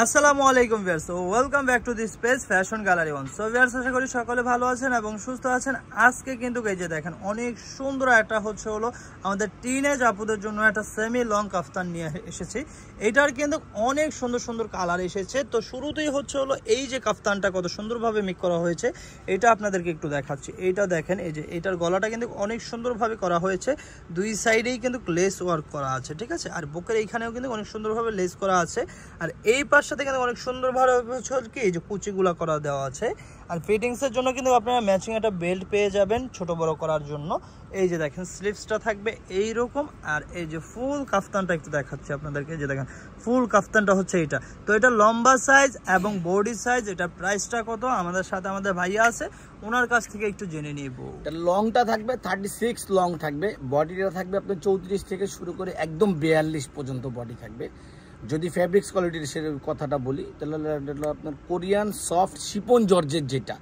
আসসালামু আলাইকুম viewers, welcome back to this page fashion gallery one. So viewers, আশা করি সকলে ভালো আছেন এবং সুস্থ আছেন। আজকে কিন্তু এই যে দেখেন অনেক সুন্দর একটা হলো আমাদের টিনেজ আপুদের জন্য একটা সেমি লং কাফতান নিয়ে এসেছি। এটার কিন্তু অনেক সুন্দর সুন্দর কালার এসেছে। তো শুরুতেই হলো এই যে কাফতানটা কত সুন্দরভাবে মেক করা হয়েছে, এটা আপনাদেরকে একটু দেখাচ্ছি। এইটা দেখেন, এই যে এটার গলাটা কিন্তু অনেক সুন্দরভাবে করা হয়েছে, দুই সাইডেই কিন্তু লেস ওয়ার্ক করা আছে, ঠিক আছে। আর বুকের এইখানেও কিন্তু অনেক সুন্দরভাবে লেস করা আছে। আর এই সাথে কিন্তু অনেক সুন্দরভাবে কি এই যে কুচিগুলা করা দেওয়া আছে। আর ফিটিংস এর জন্য কিন্তু আপনারা ম্যাচিং একটা বেল্ট পেয়ে যাবেন ছোট বড় করার জন্য। এই যে দেখেন স্লিভসটা থাকবে এই রকম। আর এই যে ফুল কাফতানটা একটু দেখাচ্ছি আপনাদেরকে, যে দেখেন ফুল কাফতানটা হচ্ছে এটা। তো এটা লম্বা সাইজ এবং বডি সাইজ। এটা প্রাইসটা কত আমাদের সাথে আমাদের ভাইয়া আছে, ওনার কাছ থেকে একটু জেনে নিব। এটা লংটা থাকবে 36 লং থাকবে, বডিটা থাকবে আপনার 34 থেকে শুরু করে একদম 42 পর্যন্ত বডি থাকবে। যদি ফ্যাব্রিক্স কোয়ালিটির সে কথাটা বলি তাহলে আপনার কোরিয়ান সফট শিপন জর্জেট, যেটা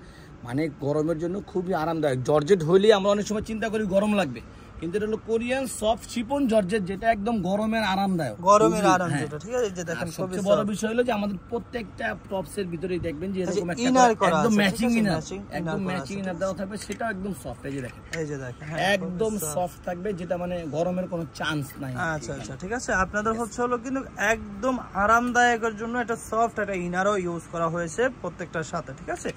মানে গরমের জন্য খুবই আরামদায়ক। জর্জেট হইলেই আমরা অনেক সময় চিন্তা করি গরম লাগবে, কিন্তু এটা হলো কোরিয়ান সফট শিপন জর্জেট, যেটা একদম গরমের আরামদায়ক, গরমের আরাম যেটা, ঠিক আছে। এই যে দেখেন সবচেয়ে বড় বিষয় হলো যে আমাদের প্রত্যেকটা টপসের ভিতরেই দেখবেন যে এরকম একটা একদম ম্যাচিং ইনার, একদম ম্যাচিং ইনার দেওয়া থাকবে, সেটাও একদম সফট। এই যে দেখেন, এই যে দেখেন একদম সফট থাকবে, যেটা মানে গরমের কোনো চান্স নাই। আচ্ছা আচ্ছা, ঠিক আছে। আপনাদের হলো কিন্তু একদম আরামদায়কের জন্য একটা সফট একটা ইনারও ইউজ করা হয়েছে প্রত্যেকটার সাথে, ঠিক আছে।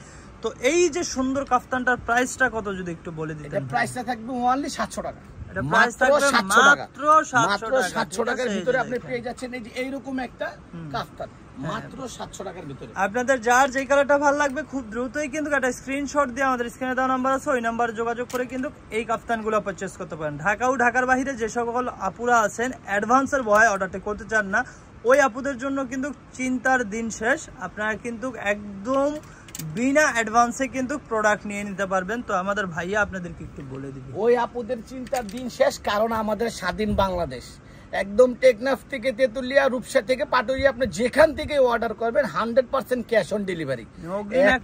তো এই যে সুন্দর কাফতানটার প্রাইসটা কত যদি একটু বলে দিতেন। এটা প্রাইসটা থাকবে অনলি 700 টাকা। এটা প্রাইস থাকবে মাত্র 700 টাকার ভিতরে আপনি পেয়ে যাচ্ছেন এই যে এইরকম একটা কাফতান, মাত্র 700 টাকার ভিতরে। আপনাদের যার যে কালারটা ভালো লাগবে খুব দ্রুতই কিন্তু একটা স্ক্রিনশট দিয়ে আমাদের স্ক্রিনে দেওয়া নাম্বার আছে, ওই নাম্বারে যোগাযোগ করে কিন্তু এই কাফতানগুলো পারচেজ করতে পারেন। ঢাকা ও ঢাকার বাইরে যে সকল আপুরা আছেন অ্যাডভান্সের ভয়ে অর্ডারটা করতে চান না, ওই আপুদের জন্য কিন্তু চিন্তার দিন শেষ। আপনারা কিন্তু একদম বিনা অ্যাডভান্সে কিন্তু প্রোডাক্ট নিয়ে নিতে পারবেন। তো আমাদের ভাইয়া আপনাদেরকে একটু বলে দিবে, ওই আপুদের চিন্তার দিন শেষ, কারণ আমাদের স্বাধীন বাংলাদেশ, একদম টেকনাফ থেকে তেতুলিয়া, রূপসা থেকে পাটুরিয়া, আপনি যেখান থেকে অর্ডার করবেন 100% ক্যাশ অন ডেলিভারি।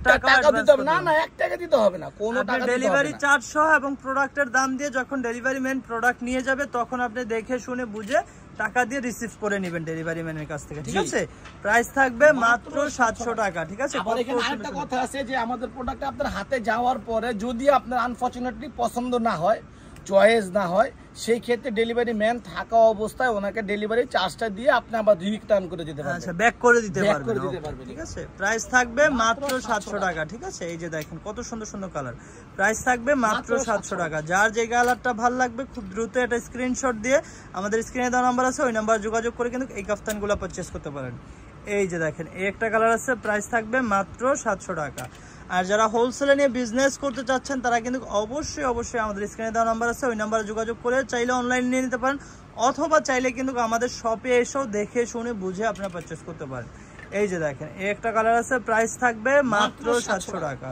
টাকা দিতে হবে না, 1 টাকা দিতে হবে না, কোনো টাকা ডেলিভারি চার্জ সহ এবং প্রোডাক্টের দাম দিয়ে যখন ডেলিভারি ম্যান প্রোডাক্ট নিয়ে যাবে তখন আপনি দেখে শুনে বুঝে টাকা দিয়ে রিসিভ করে নেবেন ডেলিভারি ম্যানের কাছ থেকে, ঠিক আছে। প্রাইস থাকবে মাত্র 700 টাকা, ঠিক আছে। আবার এখানে আরেকটা কথা আছে যে আমাদের প্রোডাক্ট আপনার হাতে যাওয়ার পরে যদি আপনার আনফরচুনেটলি পছন্দ না হয়, চয়েস না হয়, সেই ক্ষেত্রে ডেলিভারি ম্যান থাকা অবস্থায় ওনাকে ডেলিভারি চার্জটা দিয়ে আপনি আবার রিটার্ন করে দিতে পারবেন, আচ্ছা ব্যাক করে দিতে পারবেন, ঠিক আছে। প্রাইস থাকবে মাত্র 700 টাকা, ঠিক আছে। এই যে দেখেন কত সুন্দর সুন্দর কালার, প্রাইস থাকবে মাত্র 700 টাকা। যার যে কালারটা ভালো লাগবে খুব দ্রুত একটা স্ক্রিনশট দিয়ে আমাদের স্ক্রিনে দেওয়া নাম্বার আছে, ওই নাম্বার যোগাযোগ করে কিন্তু এই কাফতানগুলো পারচেজ করতে পারেন। এই যে দেখেন এই একটা কালার আছে, প্রাইস থাকবে মাত্র 700 টাকা। আর যারা হোলসেলে নিয়ে বিজনেস করতে চাচ্ছেন তারা কিন্তু অবশ্যই আমাদের স্ক্রিনে দেওয়া নাম্বার আছে, ওই নাম্বারে যোগাযোগ করে চাইলে অনলাইন নিয়ে নিতে পারেন, অথবা চাইলে কিন্তু আমাদের শপে এসেও দেখে শুনে বুঝে আপনারা পারচেস করতে পারেন। এই যে দেখেন এই একটা কালার আছে, প্রাইস থাকবে মাত্র 700 টাকা।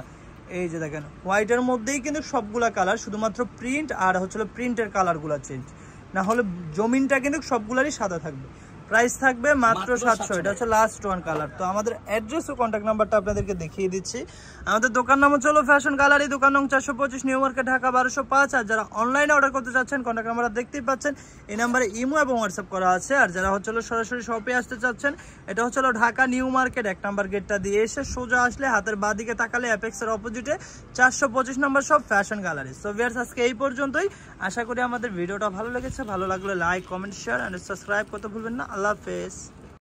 এই যে দেখেন হোয়াইটের মধ্যেই কিন্তু সবগুলা কালার, শুধুমাত্র প্রিন্ট আর প্রিন্টের কালারগুলো চেঞ্জ, না হলে জমিনটা কিন্তু সবগুলারই সাদা থাকবে। প্রাইস থাকবে মাত্র 700। এটা হচ্ছে লাস্ট ওয়ান কালার। তো আমাদের অ্যাড্রেস ও কন্ট্যাক্ট নাম্বারটা আপনাদেরকে দেখিয়ে দিচ্ছি। আমাদের দোকান নাম হচ্ছে ফ্যাশন গ্যালারি, দোকান নং 425, নিউ মার্কেট, ঢাকা 1205। আর যারা অনলাইনে অর্ডার করতে চাচ্ছেন কন্ট্যাক্ট নাম্বার দেখতেই পাচ্ছেন, এই নাম্বারে ইমো এবং হোয়াটসঅ্যাপ করা আছে। আর যারা সরাসরি শপে আসতে চাচ্ছেন, এটা হচ্ছে ঢাকা নিউ মার্কেট 1 নম্বর গেটটা দিয়ে এসে সোজা আসলে হাতের বাঁ দিকে তাকালে অ্যাপেক্সের অপোজিটে 425 number shop fashion gallery. So viewers, আজকে এই পর্যন্তই। আশা করি আমাদের ভিডিওটা ভালো লেগেছে। ভালো লাগলে like, comment, share and subscribe করতে ভুলবেন না। আল্লাহ হাফেজ।